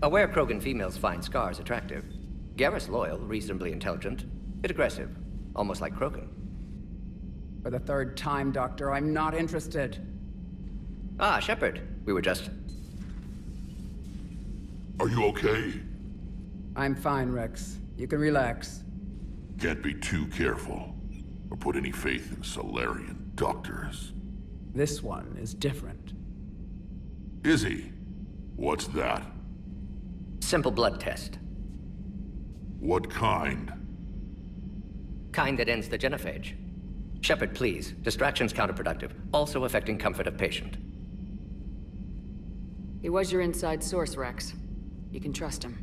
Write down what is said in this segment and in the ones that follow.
Aware Krogan females find scars attractive. Garrus loyal, reasonably intelligent, bit aggressive, almost like Krogan. For the third time, Doctor, I'm not interested. Ah, Shepard. We were just... Are you okay? I'm fine, Rex. You can relax. Can't be too careful, or put any faith in Solarian doctors. This one is different. Is he? What's that? Simple blood test. What kind? Kind that ends the genophage. Shepard, please. Distraction's counterproductive, also affecting comfort of patient. He was your inside source, Rex. You can trust him.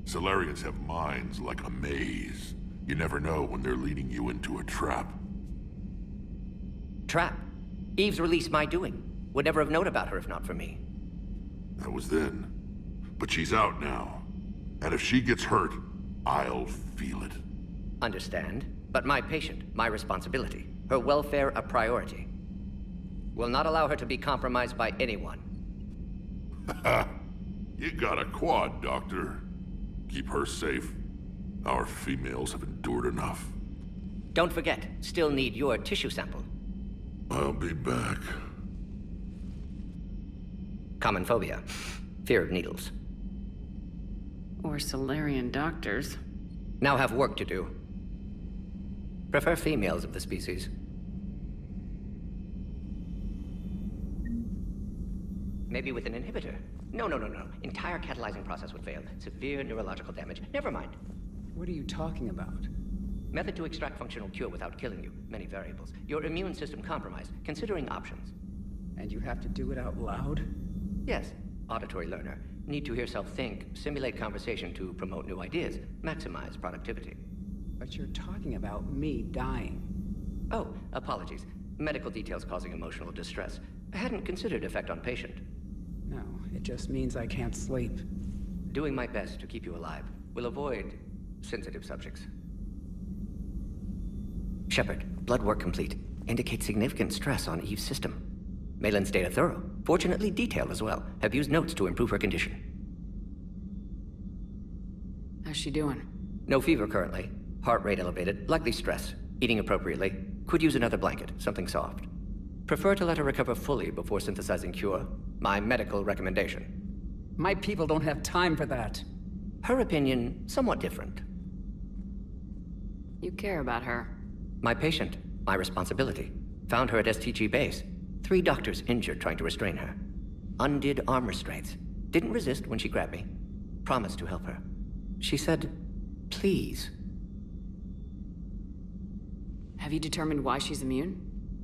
Solarians have minds like a maze. You never know when they're leading you into a trap. Trap? Eve's release my doing. Would never have known about her if not for me. That was then. But she's out now. And if she gets hurt, I'll feel it. Understand. But my patient, my responsibility. Her welfare a priority. Will not allow her to be compromised by anyone. You got a quad, Doctor. Keep her safe. Our females have endured enough. Don't forget, still need your tissue sample. I'll be back. Common phobia. Fear of needles. Or Solarian doctors. Now have work to do. Prefer females of the species. Maybe with an inhibitor. No. Entire catalyzing process would fail. Severe neurological damage. Never mind. What are you talking about? Method to extract functional cure without killing you. Many variables. Your immune system compromised. Considering options. And you have to do it out loud? Yes. Auditory learner. Need to hear self think, simulate conversation to promote new ideas, maximize productivity. But you're talking about me dying. Oh, apologies. Medical details causing emotional distress. I hadn't considered effect on patient. No, it just means I can't sleep. Doing my best to keep you alive. Will avoid sensitive subjects. Shepard, blood work complete. Indicates significant stress on Eve's system. Malin's data thorough. Fortunately detailed as well. Have used notes to improve her condition. How's she doing? No fever currently. Heart rate elevated. Likely stress. Eating appropriately. Could use another blanket. Something soft. Prefer to let her recover fully before synthesizing cure. My medical recommendation. My people don't have time for that. Her opinion, somewhat different. You care about her. My patient. My responsibility. Found her at STG base. 3 doctors injured trying to restrain her. Undid arm restraints. Didn't resist when she grabbed me. Promised to help her. She said, please. Have you determined why she's immune?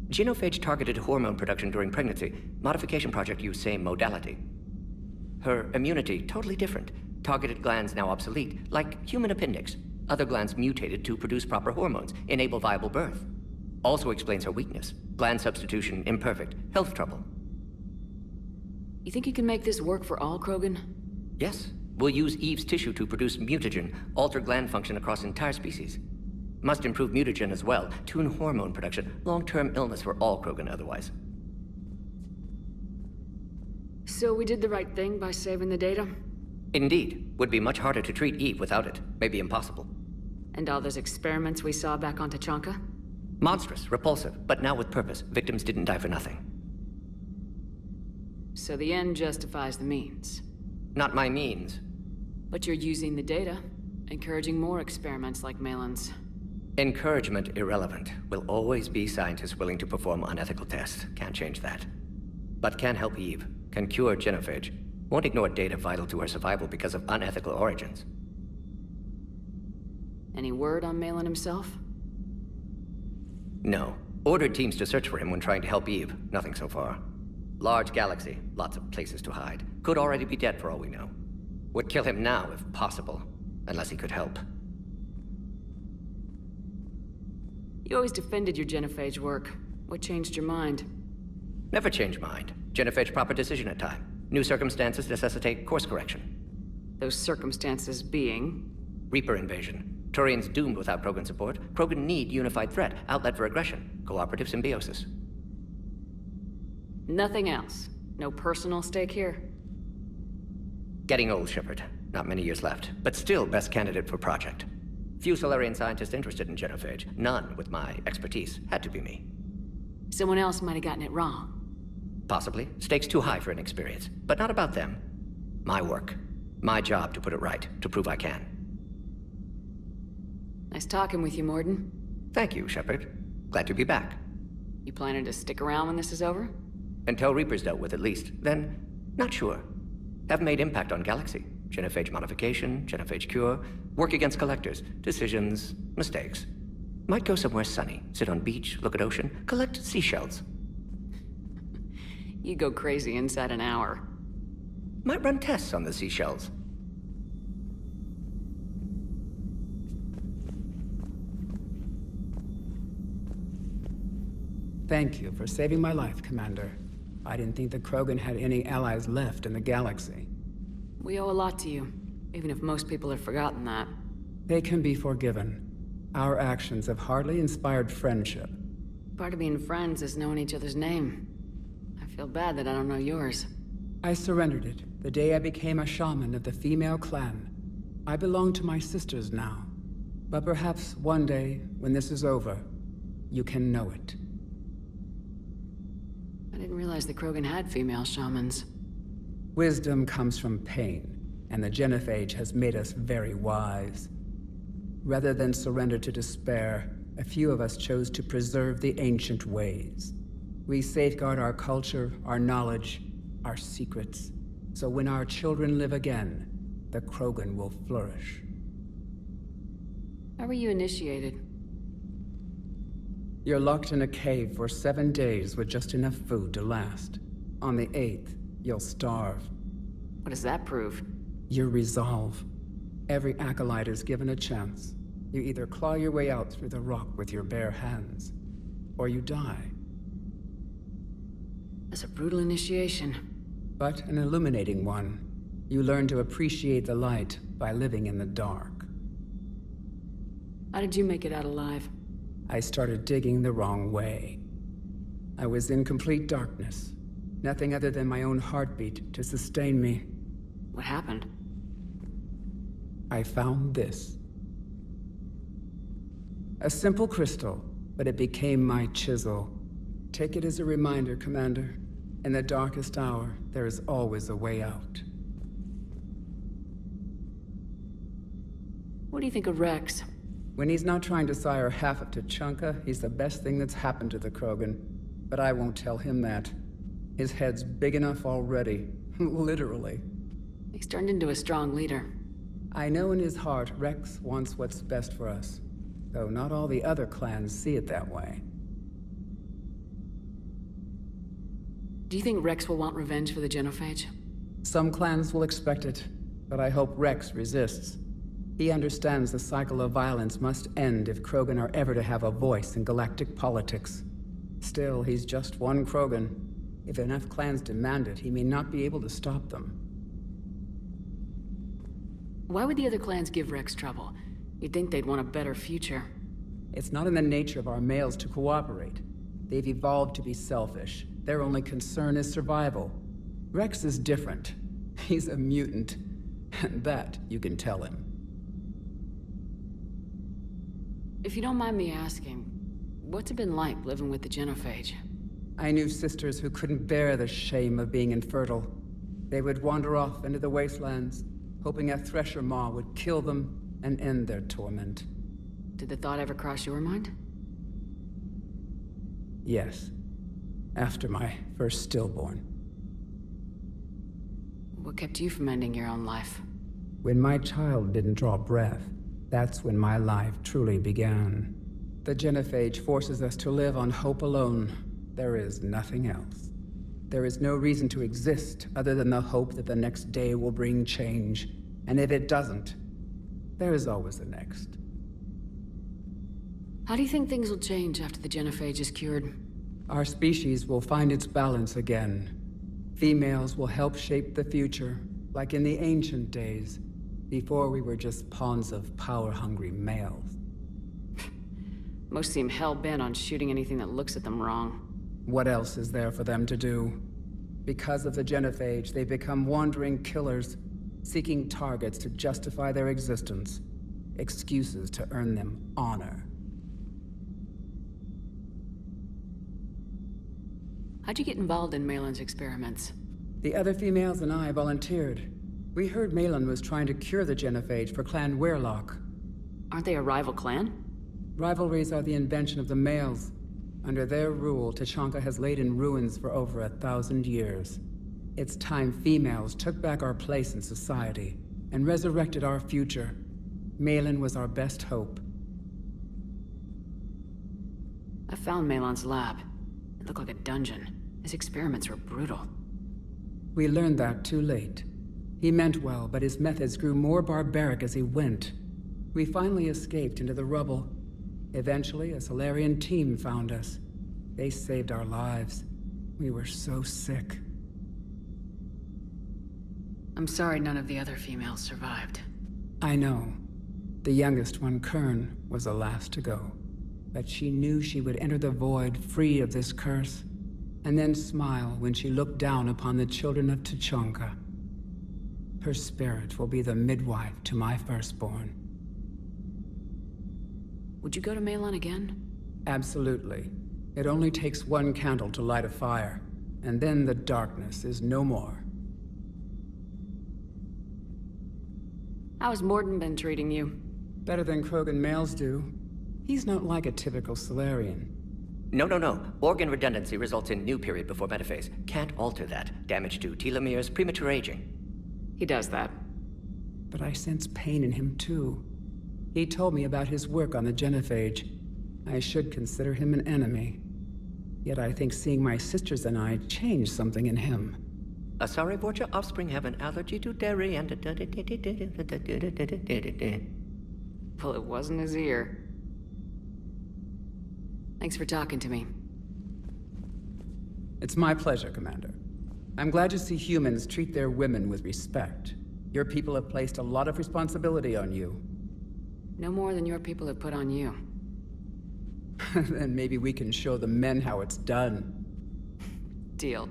Genophage targeted hormone production during pregnancy. Modification project used same modality. Her immunity, totally different. Targeted glands now obsolete, like human appendix. Other glands mutated to produce proper hormones, enable viable birth. Also explains her weakness. Gland substitution imperfect. Health trouble. You think you can make this work for all Krogan? Yes. We'll use Eve's tissue to produce mutagen, alter gland function across entire species. Must improve mutagen as well, tune hormone production. Long-term illness for all Krogan otherwise. So we did the right thing by saving the data? Indeed. Would be much harder to treat Eve without it. Maybe impossible. And all those experiments we saw back on Tachanka? Monstrous, repulsive, but now with purpose. Victims didn't die for nothing. So the end justifies the means. Not my means. But you're using the data, encouraging more experiments like Malin's. Encouragement irrelevant. Will always be scientists willing to perform unethical tests. Can't change that. But can help Eve. Can cure genophage. Won't ignore data vital to her survival because of unethical origins. Any word on Malin himself? No. Ordered teams to search for him when trying to help Eve. Nothing so far. Large galaxy. Lots of places to hide. Could already be dead for all we know. Would kill him now if possible. Unless he could help. You always defended your genophage work. What changed your mind? Never change mind. Genophage proper decision at time. New circumstances necessitate course correction. Those circumstances being? Reaper invasion. Turians doomed without Krogan support. Krogan need unified threat. Outlet for aggression. Cooperative symbiosis. Nothing else? No personal stake here? Getting old, Shepard. Not many years left, but still best candidate for project. Few Solarian scientists interested in genophage. None with my expertise. Had to be me. Someone else might have gotten it wrong. Possibly. Stakes too high for inexperience. But not about them. My work. My job to put it right, to prove I can. Nice talking with you, Morden. Thank you, Shepard. Glad to be back. You planning to stick around when this is over? Until Reaper's dealt with, at least. Then, not sure. Have made impact on Galaxy. Genophage modification, genophage cure, work against collectors, decisions, mistakes. Might go somewhere sunny, sit on beach, look at ocean, collect seashells. You go crazy inside an hour. Might run tests on the seashells. Thank you for saving my life, Commander. I didn't think the Krogan had any allies left in the galaxy. We owe a lot to you, even if most people have forgotten that. They can be forgiven. Our actions have hardly inspired friendship. Part of being friends is knowing each other's name. I feel bad that I don't know yours. I surrendered it the day I became a shaman of the female clan. I belong to my sisters now. But perhaps one day, when this is over, you can know it. I didn't realize the Krogan had female shamans. Wisdom comes from pain, and the genophage has made us very wise. Rather than surrender to despair, a few of us chose to preserve the ancient ways. We safeguard our culture, our knowledge, our secrets, so when our children live again, the Krogan will flourish. How were you initiated? You're locked in a cave for 7 days with just enough food to last. On the 8th, you'll starve. What does that prove? Your resolve. Every acolyte is given a chance. You either claw your way out through the rock with your bare hands, or you die. That's a brutal initiation. But an illuminating one. You learn to appreciate the light by living in the dark. How did you make it out alive? I started digging the wrong way. I was in complete darkness. Nothing other than my own heartbeat to sustain me. What happened? I found this. A simple crystal, but it became my chisel. Take it as a reminder, Commander. In the darkest hour, there is always a way out. What do you think of Rex? When he's not trying to sire half of Tuchanka, he's the best thing that's happened to the Krogan. But I won't tell him that. His head's big enough already. Literally. He's turned into a strong leader. I know in his heart Rex wants what's best for us. Though not all the other clans see it that way. Do you think Rex will want revenge for the genophage? Some clans will expect it, but I hope Rex resists. He understands the cycle of violence must end if Krogan are ever to have a voice in galactic politics. Still, he's just one Krogan. If enough clans demand it, he may not be able to stop them. Why would the other clans give Rex trouble? You'd think they'd want a better future. It's not in the nature of our males to cooperate. They've evolved to be selfish. Their only concern is survival. Rex is different. He's a mutant. And that you can tell him. If you don't mind me asking, what's it been like living with the genophage? I knew sisters who couldn't bear the shame of being infertile. They would wander off into the wastelands, hoping a thresher maw would kill them and end their torment. Did the thought ever cross your mind? Yes. After my first stillborn. What kept you from ending your own life? When my child didn't draw breath, that's when my life truly began. The genophage forces us to live on hope alone. There is nothing else. There is no reason to exist other than the hope that the next day will bring change. And if it doesn't, there is always the next. How do you think things will change after the genophage is cured? Our species will find its balance again. Females will help shape the future, like in the ancient days, before we were just pawns of power-hungry males. Most seem hell-bent on shooting anything that looks at them wrong. What else is there for them to do? Because of the genophage, they become wandering killers, seeking targets to justify their existence, excuses to earn them honor. How'd you get involved in Malin's experiments? The other females and I volunteered. We heard Malin was trying to cure the genophage for Clan Weirlock. Aren't they a rival clan? Rivalries are the invention of the males. Under their rule, Tachanka has laid in ruins for over 1,000 years. It's time females took back our place in society and resurrected our future. Malin was our best hope. I found Malin's lab. It looked like a dungeon. His experiments were brutal. We learned that too late. He meant well, but his methods grew more barbaric as he went. We finally escaped into the rubble. Eventually, a Solarian team found us. They saved our lives. We were so sick. I'm sorry none of the other females survived. I know. The youngest one, Kern, was the last to go. But she knew she would enter the void free of this curse, and then smile when she looked down upon the children of Tachanka. Her spirit will be the midwife to my firstborn. Would you go to Malin again? Absolutely. It only takes one candle to light a fire, and then the darkness is no more. How has Morden been treating you? Better than Krogan males do. He's not like a typical Solarian. No. Organ redundancy results in new period before metaphase. Can't alter that. Damage to telomeres, premature aging. He does that. But I sense pain in him too. He told me about his work on the genophage. I should consider him an enemy. Yet I think seeing my sisters and I changed something in him. Sorry, Vorcha, offspring have an allergy to dairy and... Well, it wasn't his ear. Thanks for talking to me. It's my pleasure, Commander. I'm glad to see humans treat their women with respect. Your people have placed a lot of responsibility on you. No more than your people have put on you. Then maybe we can show the men how it's done. Deal.